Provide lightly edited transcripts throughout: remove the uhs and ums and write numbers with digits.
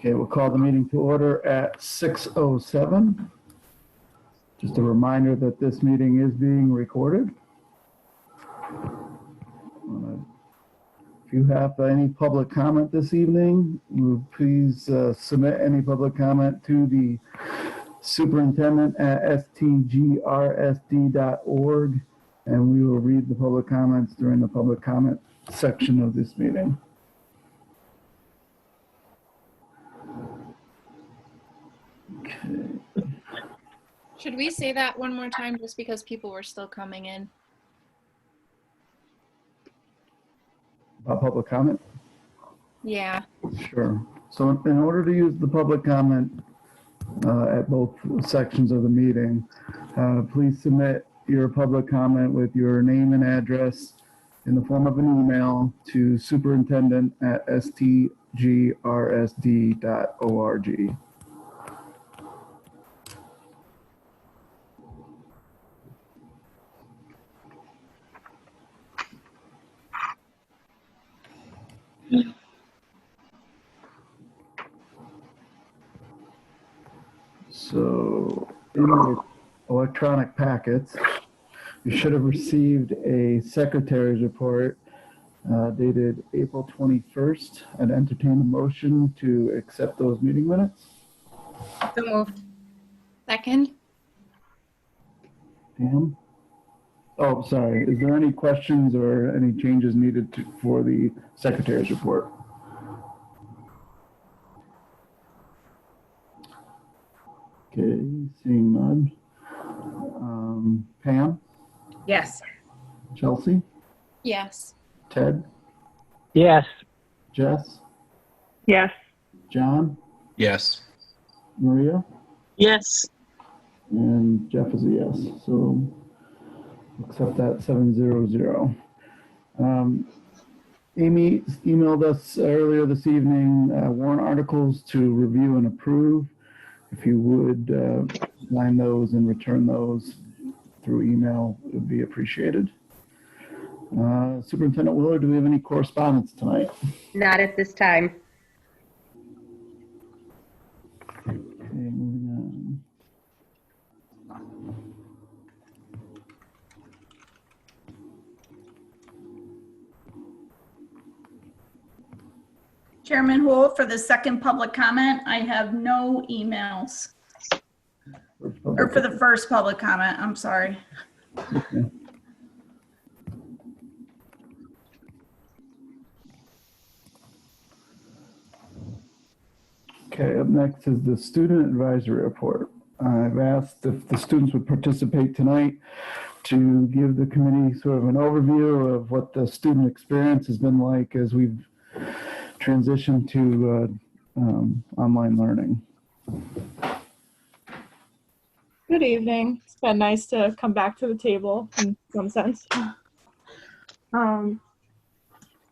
Okay, we'll call the meeting to order at 6:07. Just a reminder that this meeting is being recorded. If you have any public comment this evening, please submit any public comment to the superintendent at STGRSD.org, and we will read the public comments during the public comment section of this meeting. Okay. Should we say that one more time just because people were still coming in? About public comment? Yeah. Sure. So in order to use the public comment at both sections of the meeting, please submit your public comment with your name and address in the form of an email to superintendent@stgrsd.org. So in your electronic packets, you should have received a secretary's report dated April 21st. I'd entertain a motion to accept those meeting minutes. So moved. Second. Dan? Oh, sorry. Is there any questions or any changes needed for the secretary's report? Okay, seeing none. Pam? Yes. Chelsea? Yes. Ted? Yes. Jess? Yes. John? Yes. Maria? Yes. And Jeff is a yes. So accept that 700. Amy emailed us earlier this evening warrant articles to review and approve. If you would sign those and return those through email, it would be appreciated. Superintendent Willard, do we have any correspondence tonight? Not at this time. Okay, moving on. Chairman Hull, for the second public comment, I have no emails. Or for the first public comment, I'm sorry. Okay. Okay, up next is the student advisory report. I've asked if the students would participate tonight to give the committee sort of an overview of what the student experience has been like as we've transitioned to online learning. Good evening. It's been nice to come back to the table in some sense.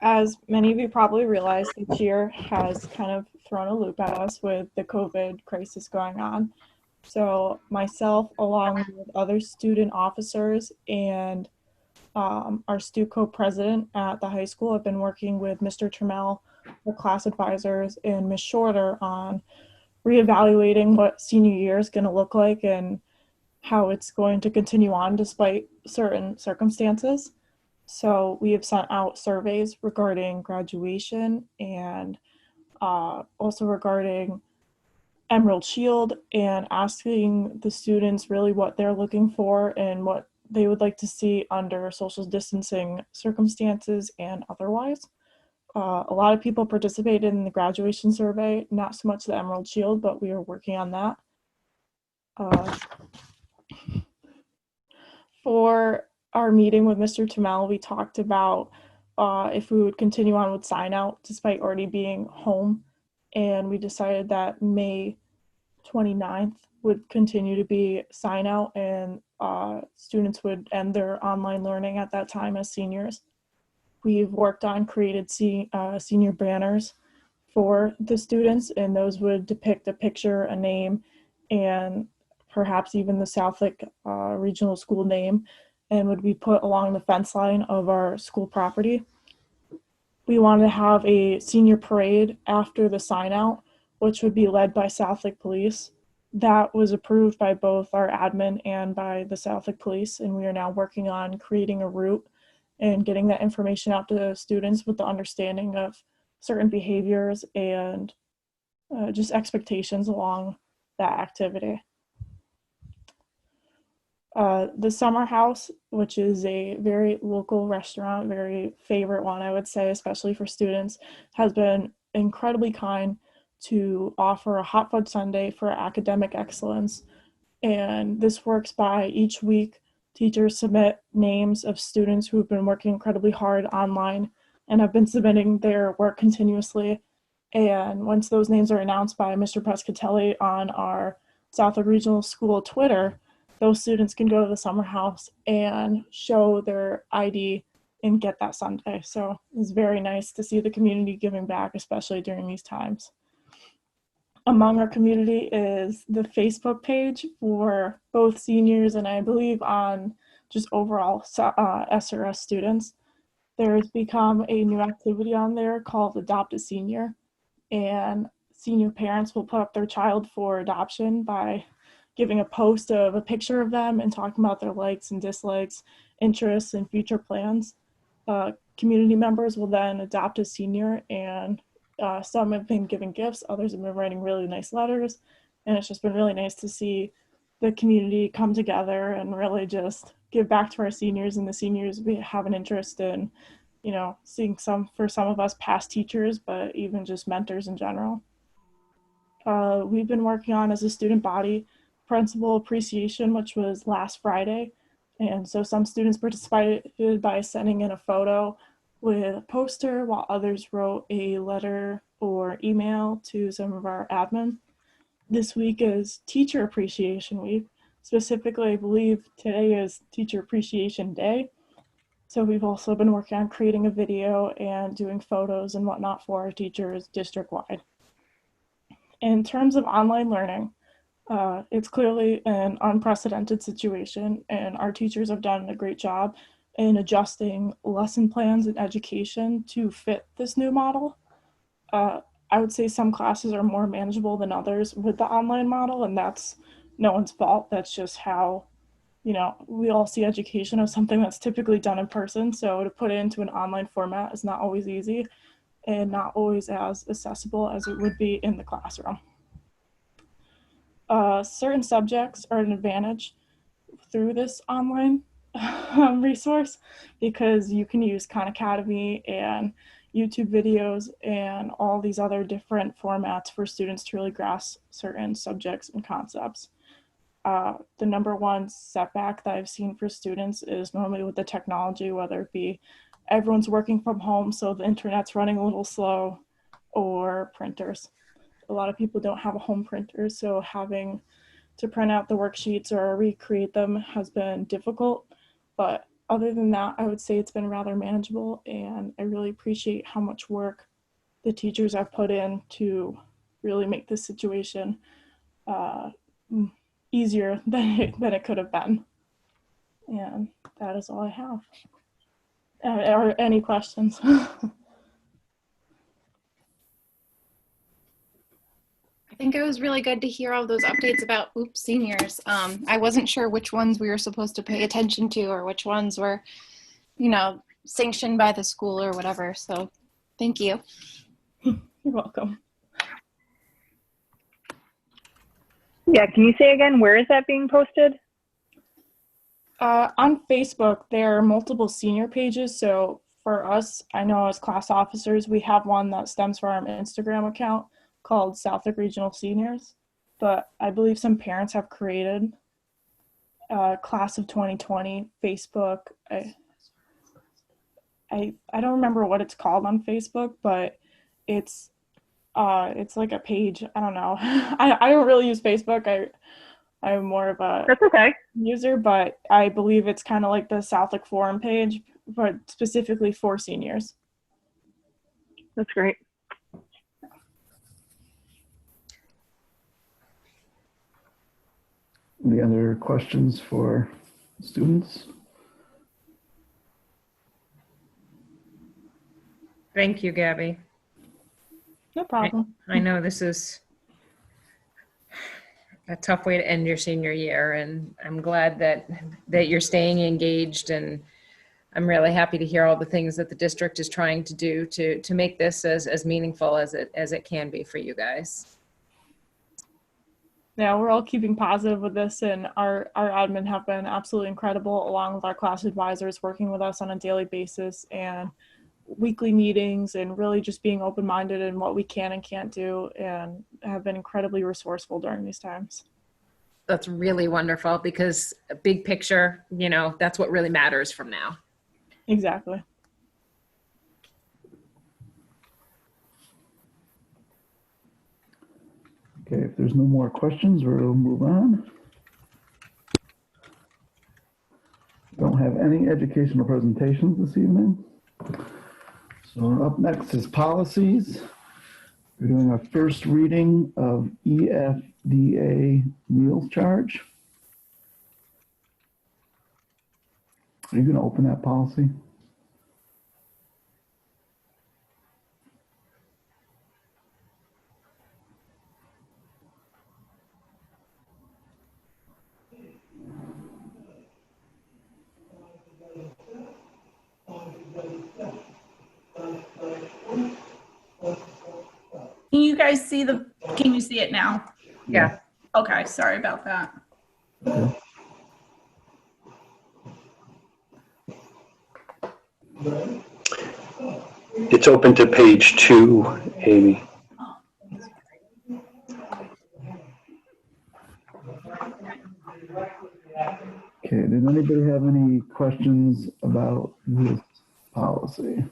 As many of you probably realize, this year has kind of thrown a loop at us with the COVID crisis going on. So myself, along with other student officers and our STU co-president at the high school, have been working with Mr. Trammell, the class advisors, and Ms. Shorter on reevaluating what senior year is going to look like and how it's going to continue on despite certain circumstances. So we have sent out surveys regarding graduation and also regarding Emerald Shield, and asking the students really what they're looking for and what they would like to see under social distancing circumstances and otherwise. A lot of people participated in the graduation survey, not so much the Emerald Shield, but we are working on that. For our meeting with Mr. Trammell, we talked about if we would continue on with sign out despite already being home, and we decided that May 29th would continue to be sign out, and students would end their online learning at that time as seniors. We've worked on created senior banners for the students, and those would depict a picture, a name, and perhaps even the Southlake Regional School name, and would be put along the fence line of our school property. We wanted to have a senior parade after the sign out which would be led by Southwick Police. That was approved by both our admin and by the Southwick Police, and we are now working on creating a route and getting that information out to students with the understanding of certain behaviors and just expectations along that activity. The Summer House, which is a very local restaurant, very favorite one, I would say, especially for students, has been incredibly kind to offer a hot fudge sundae for academic excellence. And this works by each week, teachers submit names of students who have been working incredibly hard online and have been submitting their work continuously. And once those names are announced by Mr. Pescatelli on our Southwick Regional School Twitter, those students can go to the Summer House and show their ID and get that sundae. So it's very nice to see the community giving back, especially during these times. Among our community is the Facebook page for both seniors and I believe on just overall SRS students. There's become a new activity on there called Adopt a Senior, and senior parents will put up their child for adoption by giving a post of a picture of them and talking about their likes and dislikes, interests, and future plans. Community members will then adopt a senior, and some have been giving gifts, others have been writing really nice letters, and it's just been really nice to see the community come together and really just give back to our seniors, and the seniors have an interest in, you know, seeing for some of us past teachers, but even just mentors in general. We've been working on, as a student body, principal appreciation, which was last Friday. And so some students participated by sending in a photo with a poster, while others wrote a letter or email to some of our admin. This week is Teacher Appreciation Week. Specifically, I believe today is Teacher Appreciation Day. So we've also been working on creating a video and doing photos and whatnot for our teachers district-wide. In terms of online learning, it's clearly an unprecedented situation, and our teachers have done a great job in adjusting lesson plans and education to fit this new model. I would say some classes are more manageable than others with the online model, and that's no one's fault. That's just how, you know, we all see education as something that's typically done in person. So to put it into an online format is not always easy and not always as accessible as it would be in the classroom. Certain subjects are an advantage through this online resource because you can use Khan Academy and YouTube videos and all these other different formats for students to really grasp certain subjects and concepts. The number one setback that I've seen for students is normally with the technology, whether it be everyone's working from home, so the internet's running a little slow, or printers. A lot of people don't have a home printer, so having to print out the worksheets or recreate them has been difficult. But other than that, I would say it's been rather manageable, and I really appreciate how much work the teachers have put in to really make this situation easier than it could have been. And that is all I have. Are any questions? I think it was really good to hear all those updates about seniors. I wasn't sure which ones we were supposed to pay attention to or which ones were, you know, sanctioned by the school or whatever. So thank you. You're welcome. Yeah, can you say again, where is that being posted? On Facebook, there are multiple senior pages. So for us, I know as class officers, we have one that stems from our Instagram account called Southwick Regional Seniors. But I believe some parents have created Class of 2020 Facebook. I don't remember what it's called on Facebook, but it's like a page. I don't know. I don't really use Facebook. I'm more of a That's okay. user, but I believe it's kind of like the Southwick Forum page, but specifically for seniors. That's great. Any other questions for students? Thank you, Gabby. No problem. I know this is a tough way to end your senior year, and I'm glad that you're staying engaged, and I'm really happy to hear all the things that the district is trying to do to make this as meaningful as it can be for you guys. Yeah, we're all keeping positive with this, and our admin have been absolutely incredible, along with our class advisors working with us on a daily basis and weekly meetings, and really just being open-minded in what we can and can't do, and have been incredibly resourceful during these times. That's really wonderful, because big picture, that's what really matters from now. Exactly. Okay, if there's no more questions, we'll move on. Don't have any educational presentations this evening. So up next is policies. We're doing our first reading of EFDA meals charge. Are you going to open that policy? Can you see it now? Yeah. Okay, sorry about that. Okay. It's open to page 2, Amy. Okay, did anybody have any questions about this policy?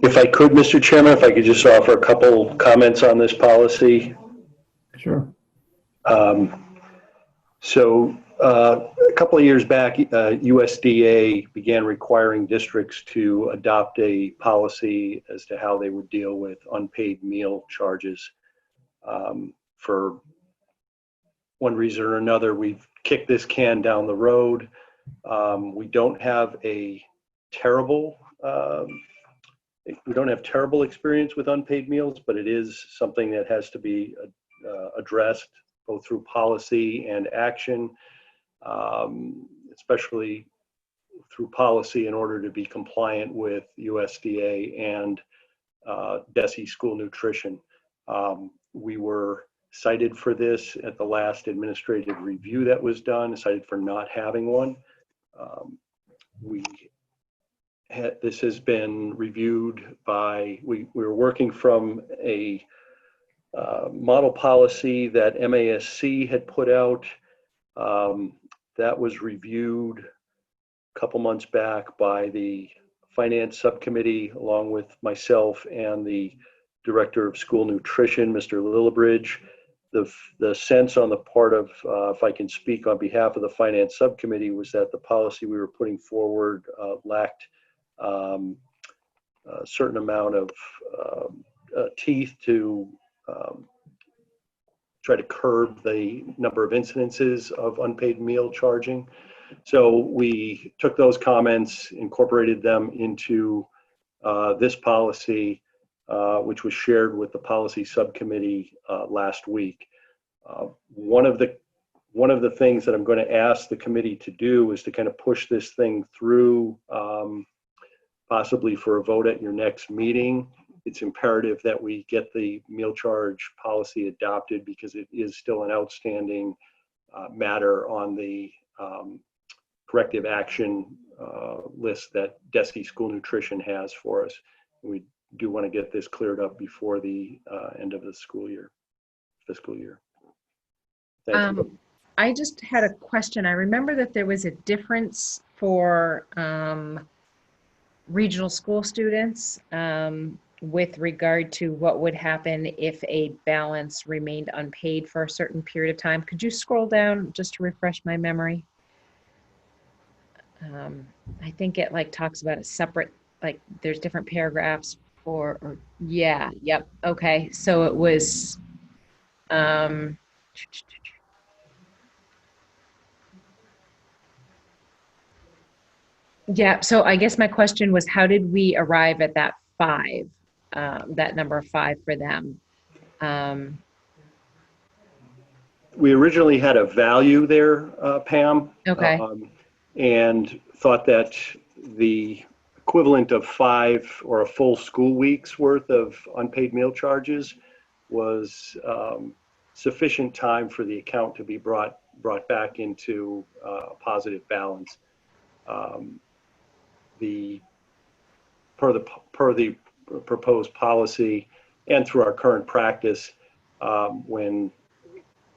If I could, Mr. Chairman, if I could just offer a couple comments on this policy. Sure. A couple of years back, USDA began requiring districts to adopt a policy as to how they would deal with unpaid meal charges. For one reason or another, we've kicked this can down the road. We don't have terrible experience with unpaid meals, but it is something that has to be addressed both through policy and action, especially through policy in order to be compliant with USDA and DESE school nutrition. We were cited for this at the last administrative review that was done, cited for not having one. This has been reviewed by, we were working from a model policy that MASC had put out. That was reviewed a couple months back by the finance subcommittee, along with myself and the director of school nutrition, Mr. Lillibridge. The sense on the part of, if I can speak on behalf of the finance subcommittee, was that the policy we were putting forward lacked a certain amount of teeth to try to curb the number of incidences of unpaid meal charging. So we took those comments, incorporated them into this policy, which was shared with the policy subcommittee last week. One of the things that I'm going to ask the committee to do is to kind of push this thing through, possibly for a vote at your next meeting. It's imperative that we get the meal charge policy adopted, because it is still an outstanding matter on the corrective action list that DESE School Nutrition has for us. We do want to get this cleared up before the end of the fiscal year. Thank you. I just had a question. I remember that there was a difference for regional school students with regard to what would happen if a balance remained unpaid for a certain period of time. Could you scroll down just to refresh my memory? I think it talks about a separate, there's different paragraphs for, yeah, yep, okay. So it was, yeah, so I guess my question was, how did we arrive at that 5, that number 5 for them. We originally had a value there, Pam. Okay. And thought that the equivalent of 5 or a full school week's worth of unpaid meal charges was sufficient time for the account to be brought back into a positive balance. Per the proposed policy and through our current practice, when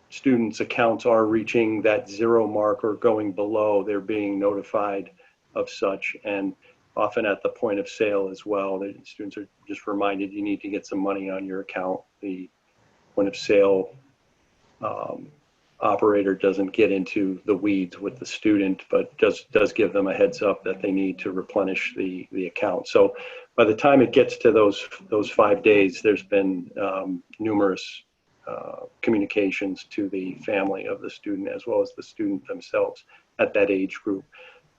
students' accounts are reaching that 0 mark or going below, they're being notified of such, and often at the point of sale as well. The students are just reminded, you need to get some money on your account. The point of sale operator doesn't get into the weeds with the student, but does give them a heads up that they need to replenish the account. So by the time it gets to those 5 days, there's been numerous communications to the family of the student as well as the student themselves at that age group.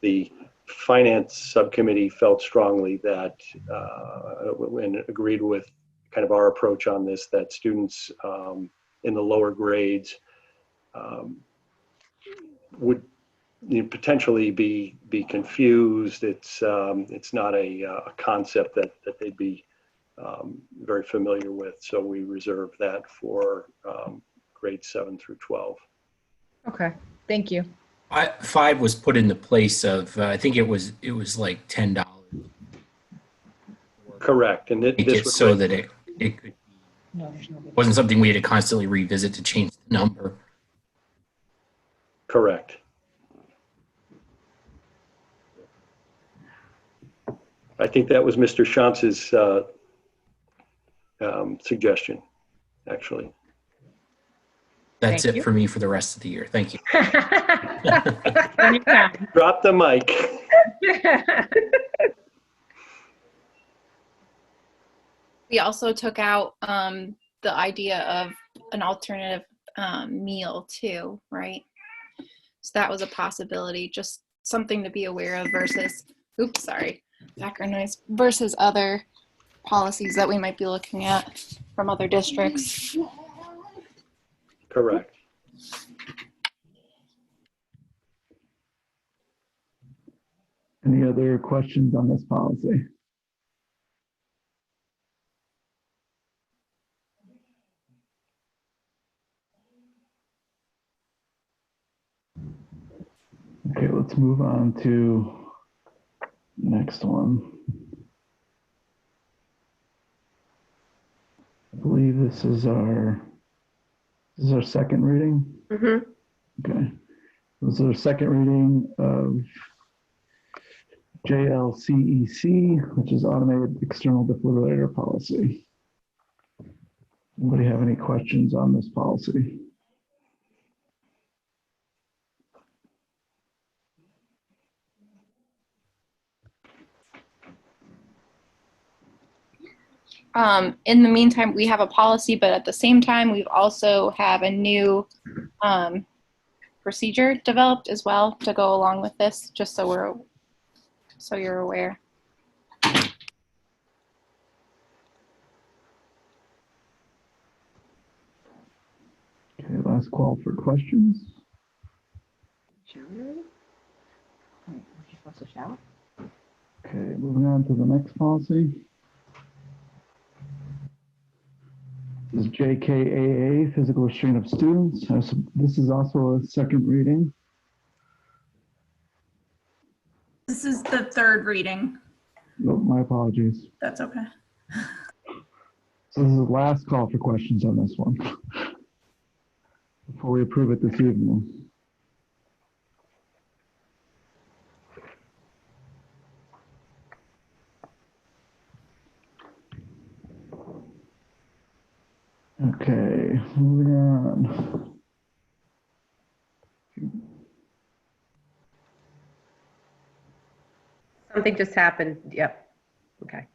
The finance subcommittee felt strongly that and agreed with kind of our approach on this, that students in the lower grades would potentially be confused. It's not a concept that they'd be very familiar with. So we reserve that for grades 7 through 12. Okay, thank you. 5 was put into place of, I think it was like $10. Correct. And Make it so that it could, wasn't something we had to constantly revisit to change the number. Correct. I think that was Mr. Shams's suggestion, actually. That's Thank it you. for me for the rest of the year. Thank you. Anytime. Drop the mic. We also took out the idea of an alternative meal too, right? So that was a possibility, just something to be aware of versus, oops, sorry, background noise, versus other policies that we might be looking at from other districts. Correct. Any other questions on this policy? Okay, let's move on to next one. I believe this is our second reading. Mm-hmm. Okay, this is our second reading of JLCEC, which is Automated External Defibrillator Policy. Anybody have any questions on this policy? In the meantime, we have a policy, but at the same time, we've also have a new procedure developed as well to go along with this, just so you're aware. Okay, last call for questions. Okay, moving on to the next policy. This is JKAA, Physical Restraint of Students. This is also a second reading. This is the third reading. Oh, my apologies. That's okay. So this is the last call for questions on this one before we approve it this evening. Okay, moving on. Something just happened. Yep. Okay.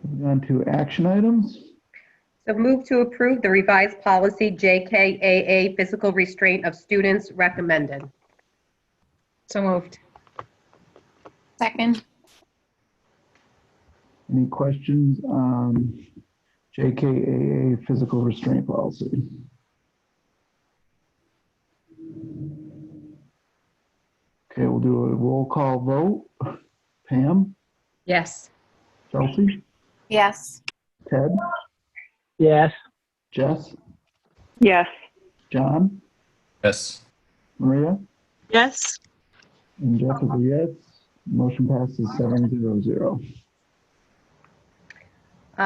Moving on to action items. So move to approve the revised policy JKAA, physical restraint of students, recommended. So moved. Second. Any questions on JKAA physical restraint policy? Okay, we'll do a roll call vote. Pam, Yes. Chelsea, Yes. Ted, Yes. Jess, Yes. John, Yes. Maria, Yes. and Jeff is a yes. Motion passes 700.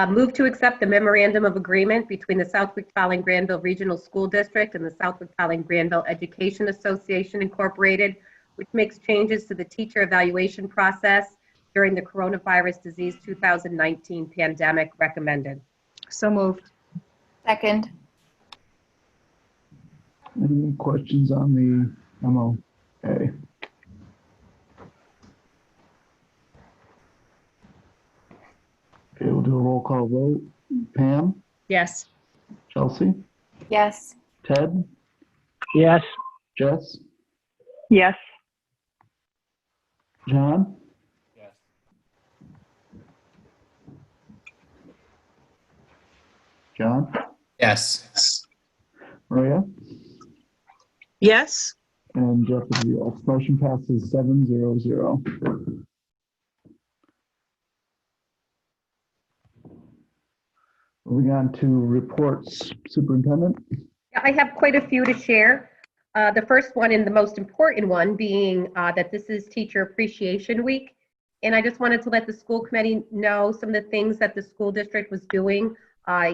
Move to accept the memorandum of agreement between the Southwick-Fowling-Granville Regional School District and the Southwick-Fowling-Granville Education Association Incorporated, which makes changes to the teacher evaluation process during the coronavirus disease 2019 pandemic, recommended. So moved. Second. Any questions on the MOA? Okay, we'll do a roll call vote. Pam, Yes. Chelsea, Yes. Ted, Yes. Jess, Yes. John, Yes. John, Yes. Maria, Yes. and Jeff is a yes. Motion passes 700. Moving on to reports, Superintendent. I have quite a few to share. The first one and the most important one being that this is Teacher Appreciation Week. And I just wanted to let the school committee know some of the things that the school district was doing,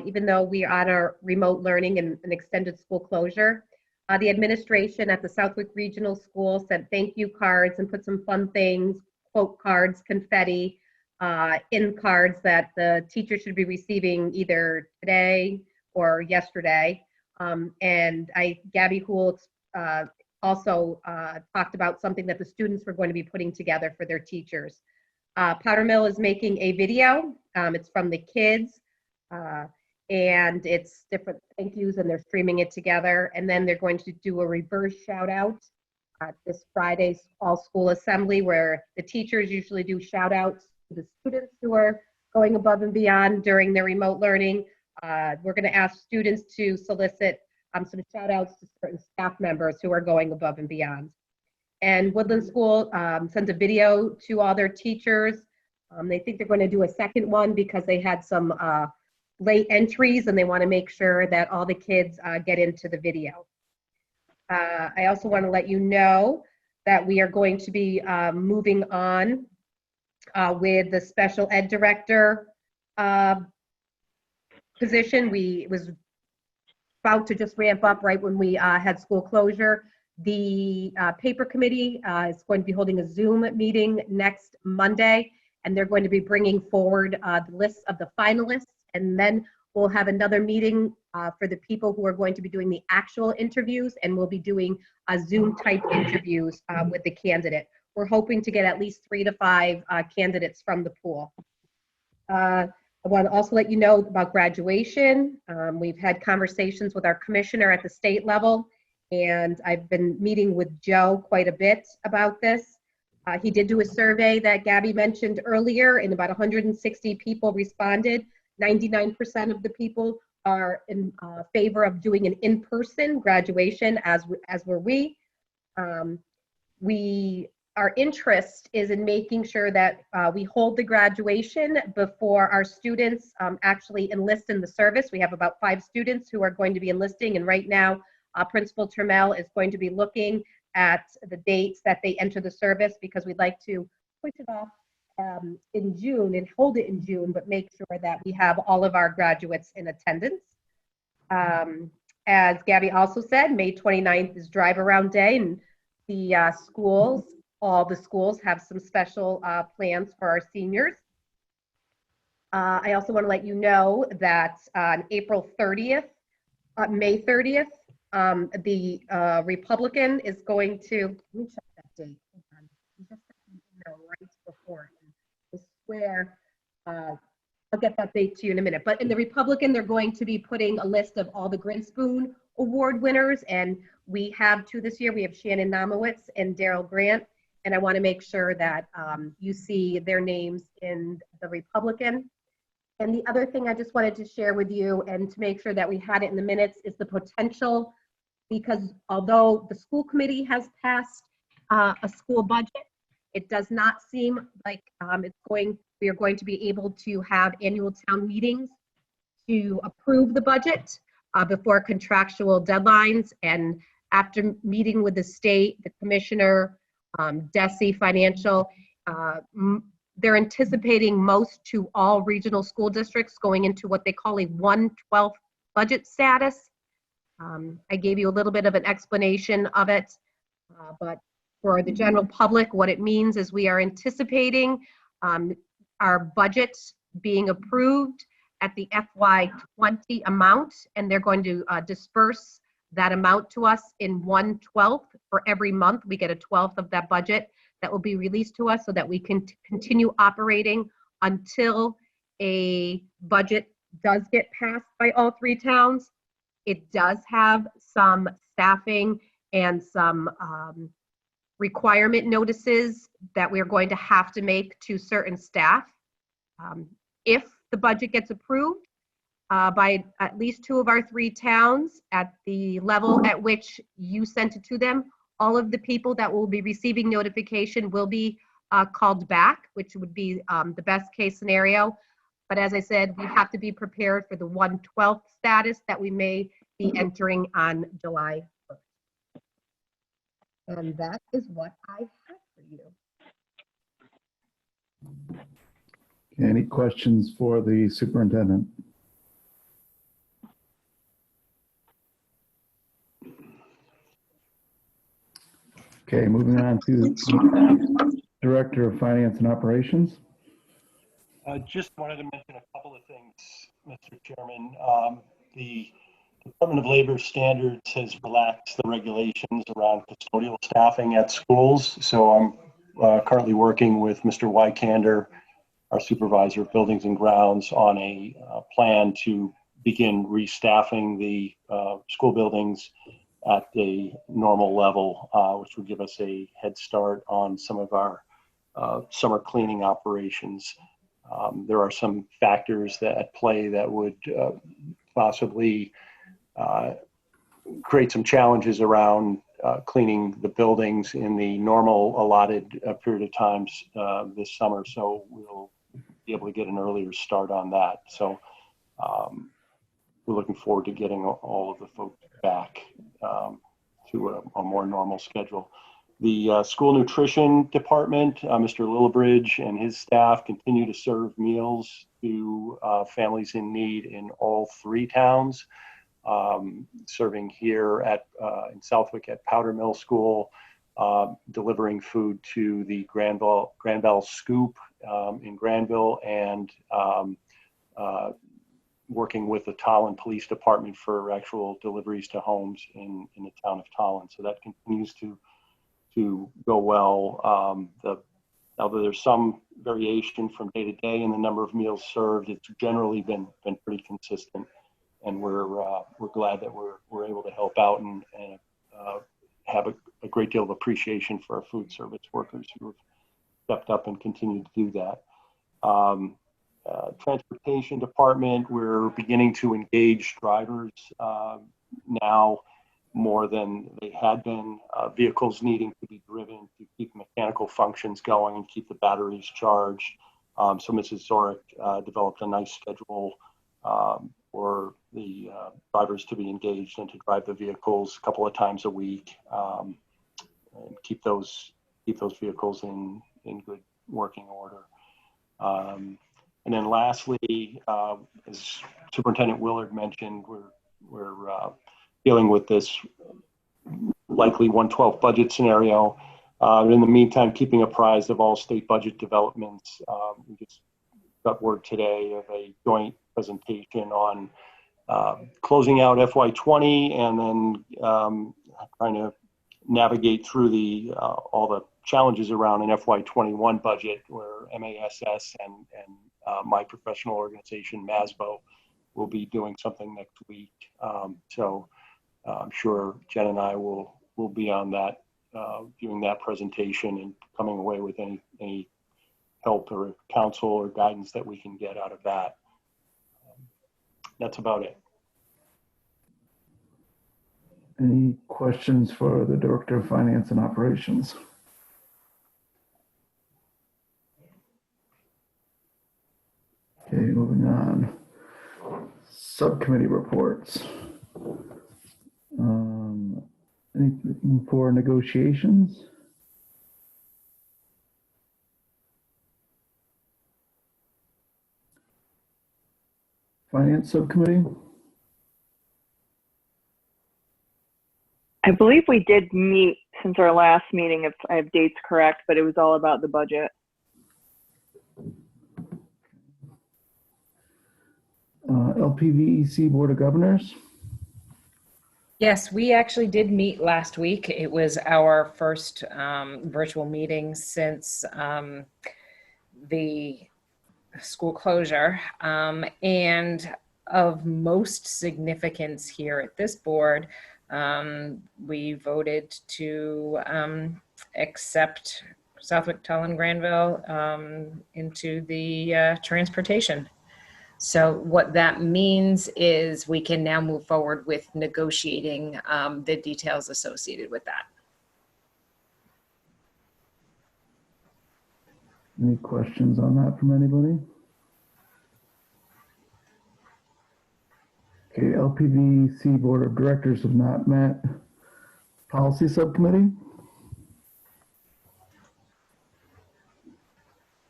even though we are on our remote learning and an extended school closure. The administration at the Southwick Regional School sent thank you cards and put some fun things, quote cards, confetti, in cards that the teacher should be receiving either today or yesterday. And Gabby Houle also talked about something that the students were going to be putting together for their teachers. Powder Mill is making a video. It's from the kids, and it's different thank yous, and they're streaming it together. And then they're going to do a reverse shout out this Friday's all school assembly, where the teachers usually do shout outs to the students who are going above and beyond during their remote learning. We're going to ask students to solicit some shout outs to certain staff members who are going above and beyond. And Woodland School sent a video to all their teachers. They think they're going to do a second one because they had some late entries and they want to make sure that all the kids get into the video. I also want to let you know that we are going to be moving on with the special ed director position. We was about to just ramp up right when we had school closure. The paper committee is going to be holding a Zoom meeting next Monday, and they're going to be bringing forward the list of the finalists, and then we'll have another meeting for the people who are going to be doing the actual interviews, and we'll be doing Zoom type interviews with the candidate. We're hoping to get at least 3 to 5 candidates from the pool. I want to also let you know about graduation. We've had conversations with our commissioner at the state level, and I've been meeting with Joe quite a bit about this. He did do a survey that Gabby mentioned earlier, and about 160 people responded. 99% of the people are in favor of doing an in-person graduation, as were we. Our interest is in making sure that we hold the graduation before our students actually enlist in the service. We have about 5 students who are going to be enlisting, and right now Principal Termel is going to be looking at the dates that they enter the service, because we'd like to push it off in June and hold it in June, but make sure that we have all of our graduates in attendance. As Gabby also said, May 29th is Drive Around Day, and the all the schools have some special plans for our seniors. I also want to let you know that on April 30th, May 30th, the Republican is going to, let me check that date. Hold on. He just sent me an email right before. I swear, I'll get that date to you in a minute. But in the Republican, they're going to be putting a list of all the Grinspoon Award winners, and we have two this year. We have Shannon Nomowitz and Daryl Grant, and I want to make sure that you see their names in the Republican. And the other thing I just wanted to share with you and to make sure that we had it in the minutes is the potential, because although the school committee has passed a school budget, it does not seem like we are going to be able to have annual town meetings to approve the budget before contractual deadlines. And after meeting with the state, the commissioner, DESE Financial, they're anticipating most to all regional school districts going into what they call a 1/12 budget status. I gave you a little bit of an explanation of it, but for the general public, what it means is we are anticipating our budget being approved at the FY20 amount, and they're going to disperse that amount to us in 1/12 for every month. We get a 1/12 of that budget that will be released to us so that we can continue operating until a budget does get passed by all three towns. It does have some staffing and some requirement notices that we're going to have to make to certain staff. If the budget gets approved by at least two of our three towns at the level at which you sent it to them, all of the people that will be receiving notification will be called back, which would be the best case scenario. But as I said, we have to be prepared for the 1/12 status that we may be entering on July 1st. And that is what I have for you. Any questions for the superintendent? Okay, moving on to Director of Finance and Operations. Just wanted to mention a couple of things, Mr. Chairman. The Department of Labor Standards has relaxed the regulations around custodial staffing at schools. So I'm currently working with Mr. Wykander, our supervisor of buildings and grounds, on a plan to begin restaffing the school buildings at a normal level, which would give us a head start on some of our summer cleaning operations. There are some factors that at play that would possibly create some challenges around cleaning the buildings in the normal allotted period of times this summer. So we'll be able to get an earlier start on that. So we're looking forward to getting all of the folks back to a more normal schedule. The school nutrition department, Mr. Lillibridge and his staff continue to serve meals to families in need in all three towns, serving here at in Southwick at Powder Mill School, delivering food to the Granville Scoop in Granville, and working with the Tolland Police Department for actual deliveries to homes in the town of Tolland. So that continues to go well. Although there's some variation from day to day in the number of meals served, it's generally been pretty consistent, and we're glad that we're able to help out and have a great deal of appreciation for our food service workers who have stepped up and continue to do that. Transportation department, we're beginning to engage drivers now more than they had been. Vehicles needing to be driven to keep mechanical functions going and keep the batteries charged. So Mrs. Zorick developed a nice schedule for the drivers to be engaged and to drive the vehicles a couple of times a week, and keep those vehicles in good working order. And then lastly, as Superintendent Willard mentioned, we're dealing with this likely 1/12 budget scenario. In the meantime, keeping apprised of all state budget developments. We just got word today of a joint presentation on closing out FY20 and then trying to navigate through all the challenges around an FY21 budget where MASS and my professional organization, MASBO, will be doing something next week. So I'm sure Jen and I will be on that, viewing that presentation and coming away with any help or counsel or guidance that we can get out of that. That's about it. Any questions for the Director of Finance and Operations? Okay, moving on. Subcommittee reports. Anything for negotiations? Finance Subcommittee? I believe we did meet since our last meeting, if I have dates correct, but it was all about the budget. LPVEC Board of Governors? Yes, we actually did meet last week. It was our first virtual meeting since the school closure. And of most significance here at this board, we voted to accept Southwick, Tullen, Granville into the transportation. So what that means is we can now move forward with negotiating the details associated with that. Any questions on that from anybody? Okay, LPVC Board of Directors have not met. Policy Subcommittee?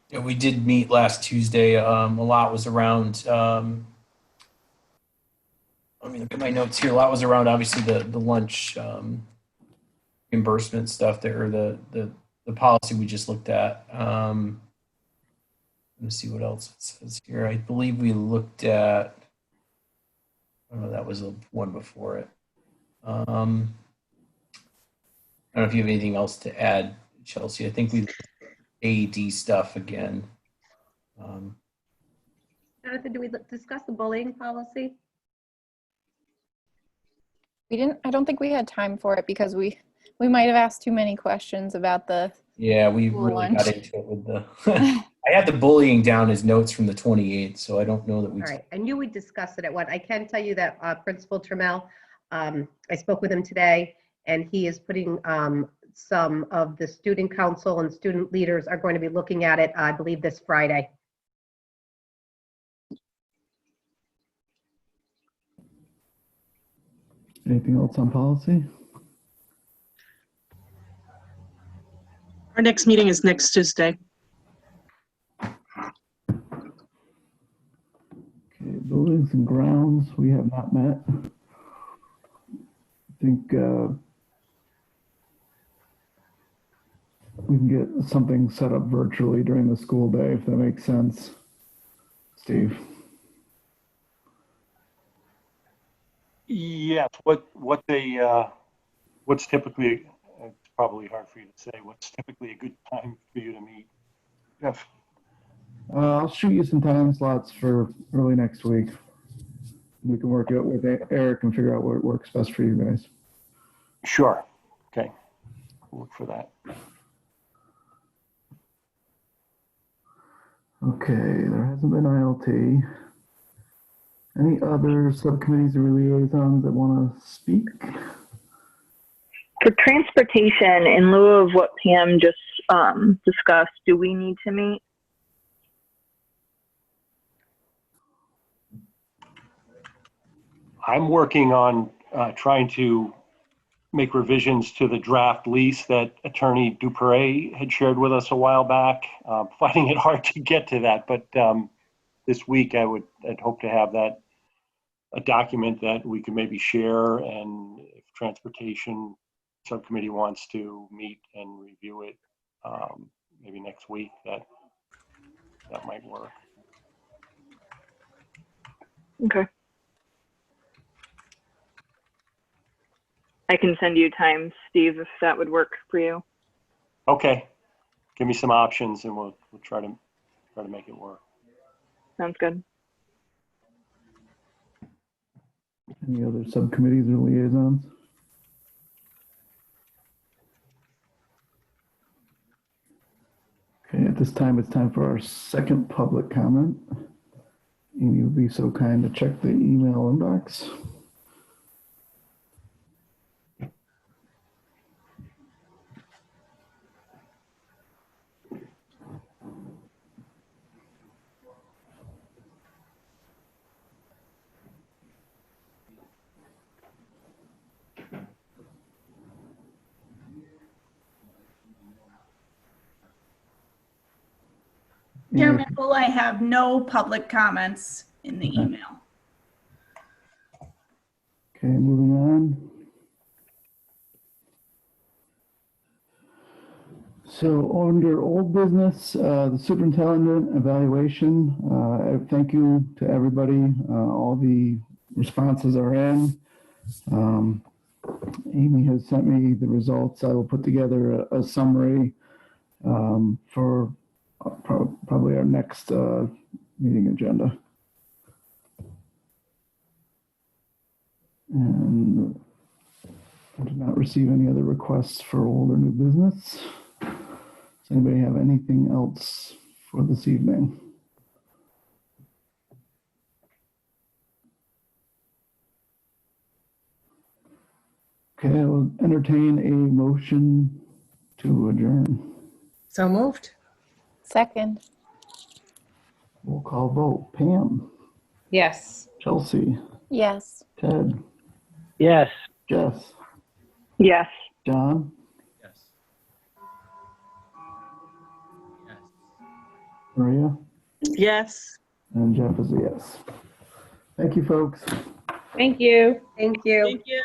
Yeah, we did meet last Tuesday. A lot was around, let me look at my notes here. A lot was around, obviously, the lunch reimbursement stuff there, the policy we just looked at. Let me see what else it says here. I believe we looked at, oh no, that was the one before it. I don't know if you have anything else to add, Chelsea. I think we AD stuff again. Jonathan, do we discuss the bullying policy? We didn't. I don't think we had time for it because we might have asked too many questions about the. Yeah, we School really lunch. got into it with the. I had the bullying down as notes from the 28th, so I don't know that we. All right, I knew we discussed it at one. I can tell you that Principal Trammell, I spoke with him today, and he is putting some of the student council and student leaders are going to be looking at it, I believe, this Friday. Anything else on policy? Our next meeting is next Tuesday. Okay, buildings and grounds, we have not met. I think we can get something set up virtually during the school day, if that makes sense. Steve? Yes, what's typically, it's probably hard for you to say, what's typically a good time for you to meet? Jeff? I'll shoot you some time slots for early next week. We can work it with Eric and figure out what works best for you guys. Sure. Okay. We'll look for that. Okay, there hasn't been ILT. Any other subcommittees or liaisons that want to speak? For transportation, in lieu of what Pam just discussed, do we need to meet? I'm working on trying to make revisions to the draft lease that Attorney Dupre had shared with us a while back. Finding it hard to get to that, but this week I'd hope to have that a document that we can maybe share, and if transportation subcommittee wants to meet and review it maybe next week, that might work. Okay. I can send you times, Steve, if that would work for you. Okay, give me some options and we'll try to make it work. sounds good. Any other subcommittees or liaisons? Okay, at this time, it's time for our second public comment. Amy would be so kind to check the email inbox. Chairman Bull, I have no public comments in the email. Okay, moving on. So under old business, the superintendent evaluation, thank you to everybody. All the responses are in. Amy has sent me the results. I will put together a summary for probably our next meeting agenda. And I did not receive any other requests for old or new business. Does anybody have anything else for this evening? Okay, I will entertain a motion to adjourn. So moved. Second. Roll call vote. Pam, Yes. Chelsea, Yes. Ted, Yes. Jess, Yes. John, Yes. Maria, Yes. and Jeff is a yes. Thank you, folks. Thank you. Thank you. Thank you.